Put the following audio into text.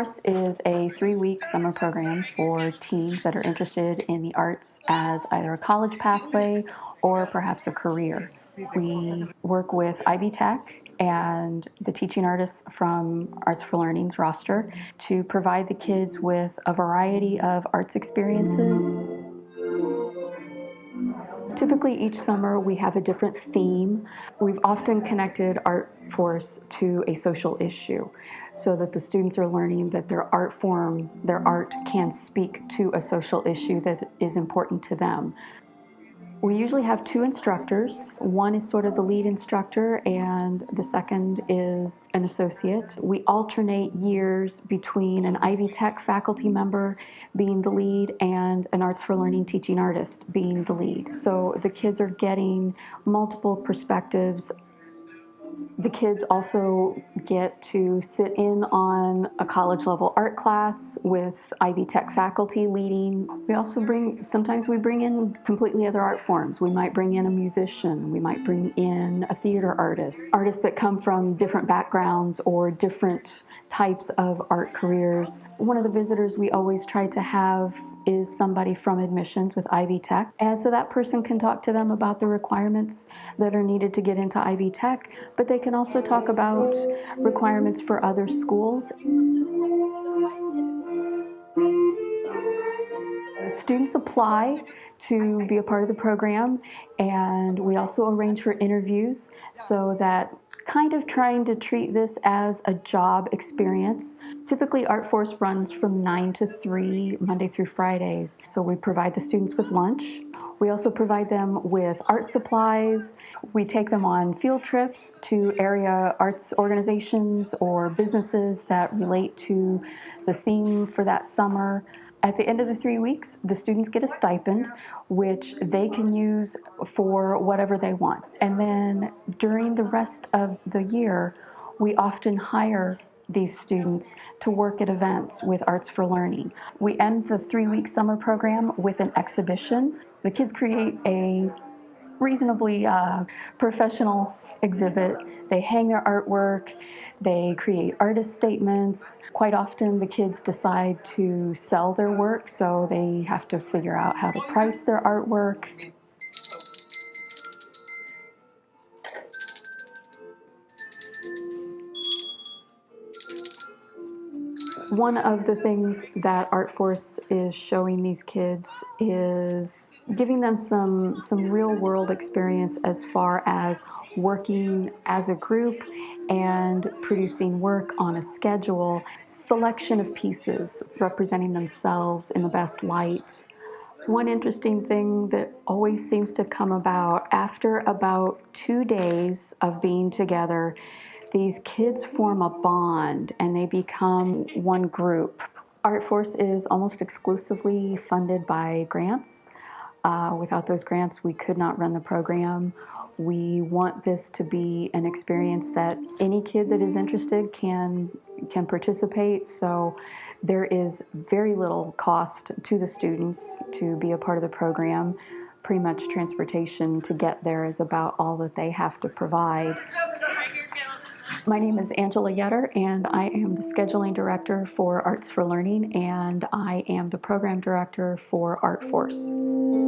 ArtForce is a 3-week summer program for teens that are interested in the arts as either a college pathway or perhaps a career. We work with Ivy Tech and the teaching artists from Arts for Learning's roster to provide the kids with a variety of arts experiences. Typically each summer we have a different theme. We've often connected ArtForce to a social issue so that the students are learning that their art form, their art can speak to a social issue that is important to them. We usually have 2 instructors. One is sort of the lead instructor and the second is an associate. We alternate years between an Ivy Tech faculty member being the lead and an Arts for Learning teaching artist being the lead. So the kids are getting multiple perspectives. The kids also get to sit in on a college level art class with Ivy Tech faculty leading. We also sometimes we bring in completely other art forms. We might bring in a musician, we might bring in a theater artist, artists that come from different backgrounds or different types of art careers. One of the visitors we always try to have is somebody from admissions with Ivy Tech, and so that person can talk to them about the requirements that are needed to get into Ivy Tech, but they can also talk about requirements for other schools. Students apply to be a part of the program, and we also arrange for interviews so that kind of trying to treat this as a job experience. Typically ArtForce runs from 9 to 3 Monday through Fridays, so we provide the students with lunch. We also provide them with art supplies. We take them on field trips to area arts organizations or businesses that relate to the theme for that summer. At the end of the 3 weeks, the students get a stipend, which they can use for whatever they want. And then during the rest of the year, we often hire these students to work at events with Arts for Learning. We end the 3-week summer program with an exhibition. The kids create a reasonably professional exhibit. They hang their artwork, they create artist statements. Quite often the kids decide to sell their work, so they have to figure out how to price their artwork. One of the things that ArtForce is showing these kids is giving them some real-world experience as far as working as a group and producing work on a schedule, selection of pieces representing themselves in the best light. One interesting thing that always seems to come about after about 2 days of being together, these kids form a bond and they become one group. ArtForce is almost exclusively funded by grants. Without those grants, we could not run the program. We want this to be an experience that any kid that is interested can participate, so there is very little cost to the students to be a part of the program. Pretty much transportation to get there is about all that they have to provide. My name is Angela Yetter, and I am the scheduling director for Arts for Learning, and I am the program director for ArtForce.